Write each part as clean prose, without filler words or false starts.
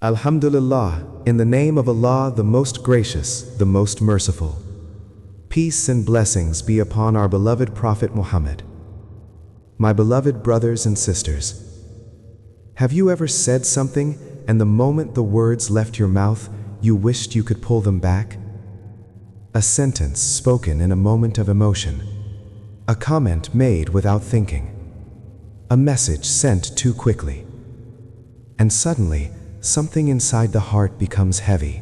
Alhamdulillah, in the name of Allah, the most gracious, the most merciful. Peace and blessings be upon our beloved Prophet Muhammad. My beloved brothers and sisters, have you ever said something and the moment the words left your mouth, you wished you could pull them back? A sentence spoken in a moment of emotion, a comment made without thinking, a message sent too quickly, and suddenly, something inside the heart becomes heavy.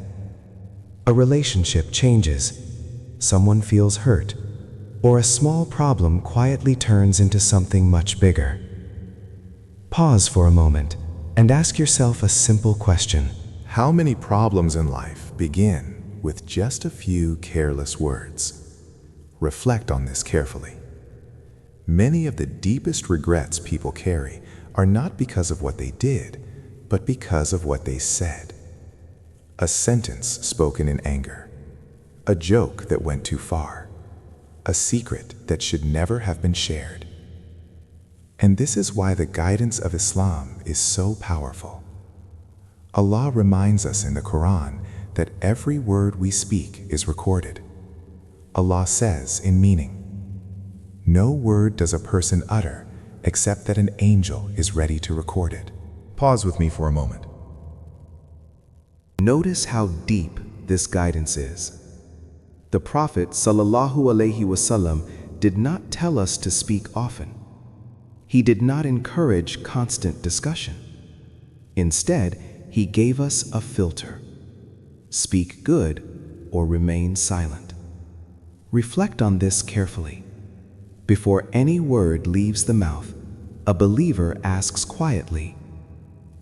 A relationship changes, someone feels hurt, or a small problem quietly turns into something much bigger. Pause for a moment and ask yourself a simple question. How many problems in life begin with just a few careless words? Reflect on this carefully. Many of the deepest regrets people carry are not because of what they did, but because of what they said. A sentence spoken in anger, a joke that went too far, a secret that should never have been shared. And this is why the guidance of Islam is so powerful. Allah reminds us in the Qur'an that every word we speak is recorded. Allah says in meaning, no word does a person utter except that an angel is ready to record it. Pause with me for a moment. Notice how deep this guidance is. The Prophet ﷺ did not tell us to speak often. He did not encourage constant discussion. Instead, he gave us a filter. Speak good or remain silent. Reflect on this carefully. Before any word leaves the mouth, a believer asks quietly,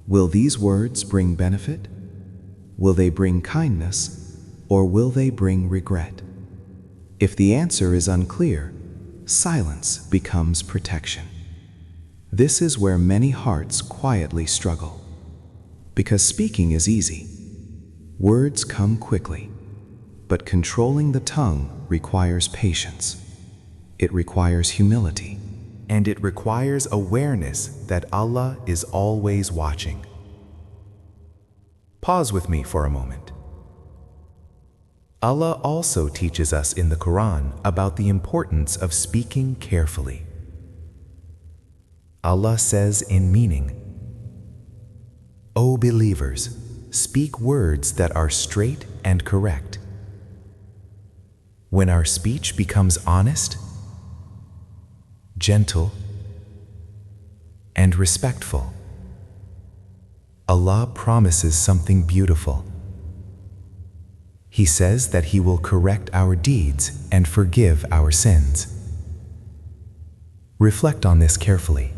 will these words bring benefit? Will they bring kindness? Or will they bring regret? If the answer is unclear, silence becomes protection. This is where many hearts quietly struggle. Because speaking is easy. Words come quickly. But controlling the tongue requires patience. It requires humility. And it requires awareness that Allah is always watching. Pause with me for a moment. Allah also teaches us in the Quran about the importance of speaking carefully. Allah says in meaning, O believers, speak words that are straight and correct. When our speech becomes honest, gentle, and respectful, Allah promises something beautiful. He says that He will correct our deeds and forgive our sins. Reflect on this carefully.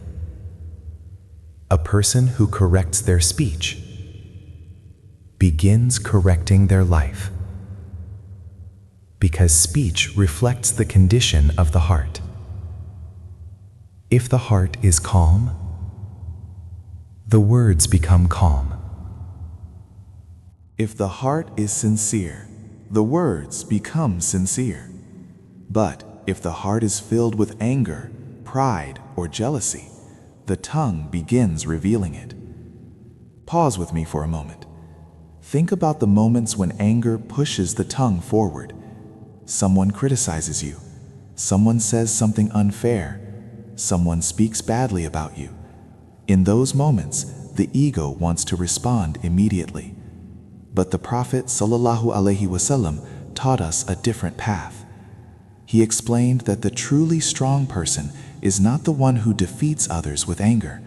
A person who corrects their speech begins correcting their life, because speech reflects the condition of the heart. If the heart is calm, the words become calm. If the heart is sincere, the words become sincere. But if the heart is filled with anger, pride, or jealousy, the tongue begins revealing it. Pause with me for a moment. Think about the moments when anger pushes the tongue forward. Someone criticizes you. Someone says something unfair. Someone speaks badly about you. In those moments, the ego wants to respond immediately. But the Prophet ﷺ taught us a different path. He explained that the truly strong person is not the one who defeats others with anger.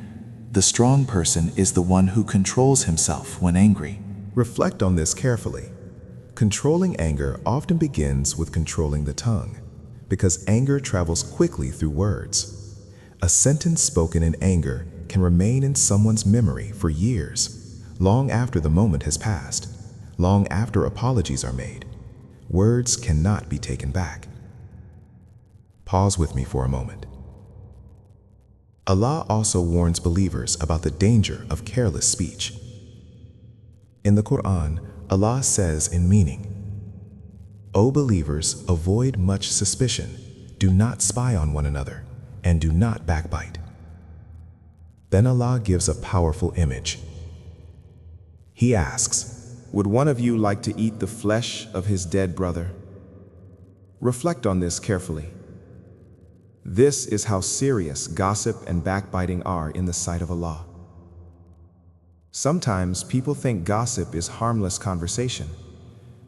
The strong person is the one who controls himself when angry. Reflect on this carefully. Controlling anger often begins with controlling the tongue, because anger travels quickly through words. A sentence spoken in anger can remain in someone's memory for years, long after the moment has passed, long after apologies are made. Words cannot be taken back. Pause with me for a moment. Allah also warns believers about the danger of careless speech. In the Quran, Allah says in meaning, O believers, avoid much suspicion, do not spy on one another, and do not backbite. Then Allah gives a powerful image. He asks, Would one of you like to eat the flesh of his dead brother? Reflect on this carefully. This is how serious gossip and backbiting are in the sight of Allah. Sometimes people think gossip is harmless conversation,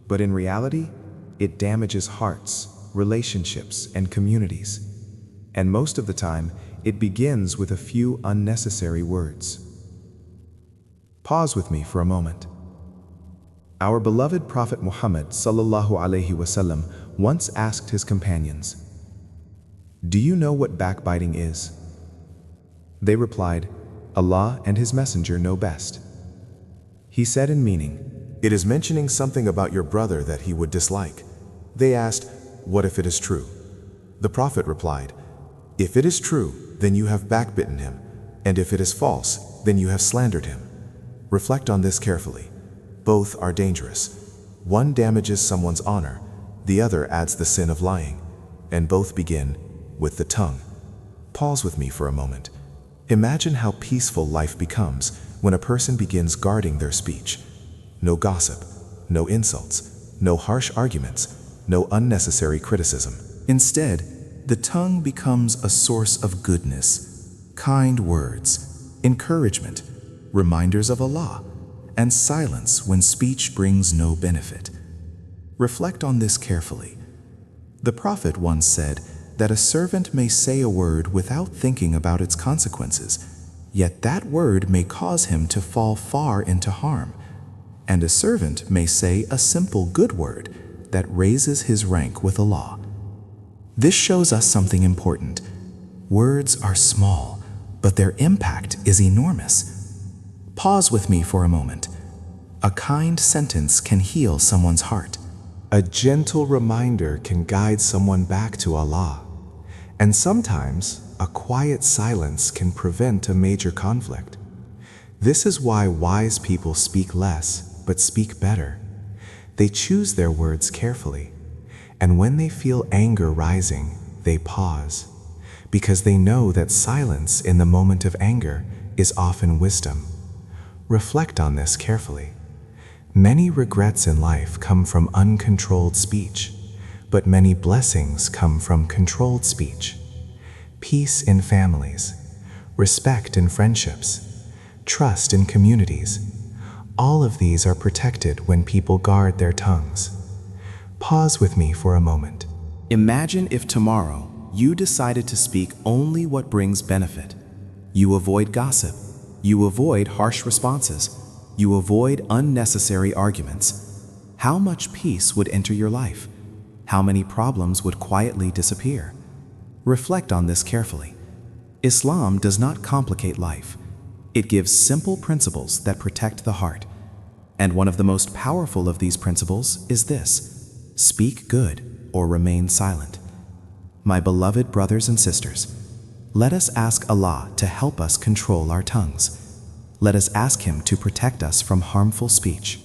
but in reality, it damages hearts, relationships, and communities. And most of the time, it begins with a few unnecessary words. Pause with me for a moment. Our beloved Prophet Muhammad ﷺ once asked his companions, "Do you know what backbiting is?" They replied, "Allah and His Messenger know best." He said in meaning, "It is mentioning something about your brother that he would dislike." They asked, "What if it is true?" The Prophet replied, "If it is true, then you have backbitten him, and if it is false, then you have slandered him." Reflect on this carefully. Both are dangerous. One damages someone's honor, the other adds the sin of lying, and both begin with the tongue. Pause with me for a moment. Imagine how peaceful life becomes when a person begins guarding their speech. No gossip, no insults, no harsh arguments, no unnecessary criticism. Instead, the tongue becomes a source of goodness, kind words, encouragement, reminders of Allah, and silence when speech brings no benefit. Reflect on this carefully. The Prophet once said that a servant may say a word without thinking about its consequences, yet that word may cause him to fall far into harm. And a servant may say a simple good word that raises his rank with Allah. This shows us something important. Words are small, but their impact is enormous. Pause with me for a moment. A kind sentence can heal someone's heart. A gentle reminder can guide someone back to Allah. And sometimes, a quiet silence can prevent a major conflict. This is why wise people speak less, but speak better. They choose their words carefully. And when they feel anger rising, they pause, because they know that silence in the moment of anger is often wisdom. Reflect on this carefully. Many regrets in life come from uncontrolled speech, but many blessings come from controlled speech. Peace in families, respect in friendships, trust in communities. All of these are protected when people guard their tongues. Pause with me for a moment. Imagine if tomorrow you decided to speak only what brings benefit. You avoid gossip. You avoid harsh responses. You avoid unnecessary arguments. How much peace would enter your life? How many problems would quietly disappear? Reflect on this carefully. Islam does not complicate life. It gives simple principles that protect the heart. And one of the most powerful of these principles is this: speak good or remain silent. My beloved brothers and sisters, let us ask Allah to help us control our tongues. Let us ask Him to protect us from harmful speech.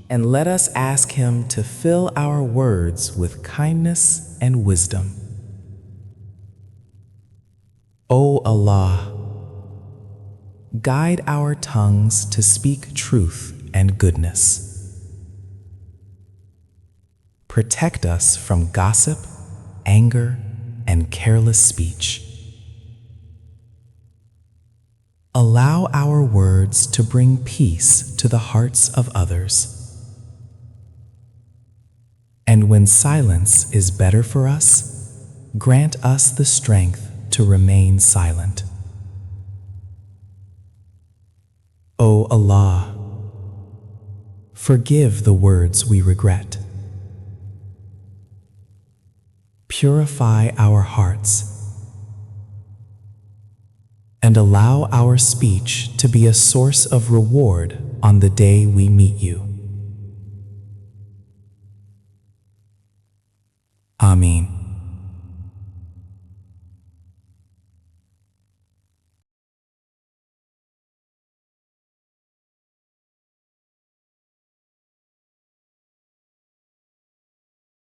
And let us ask Him to fill our words with kindness and wisdom. O Allah, guide our tongues to speak truth and goodness. Protect us from gossip, anger, and careless speech. Allow our words to bring peace to the hearts of others. And when silence is better for us, grant us the strength to remain silent. O Allah, forgive the words we regret. Purify our hearts and allow our speech to be a source of reward on the day we meet you. Ameen.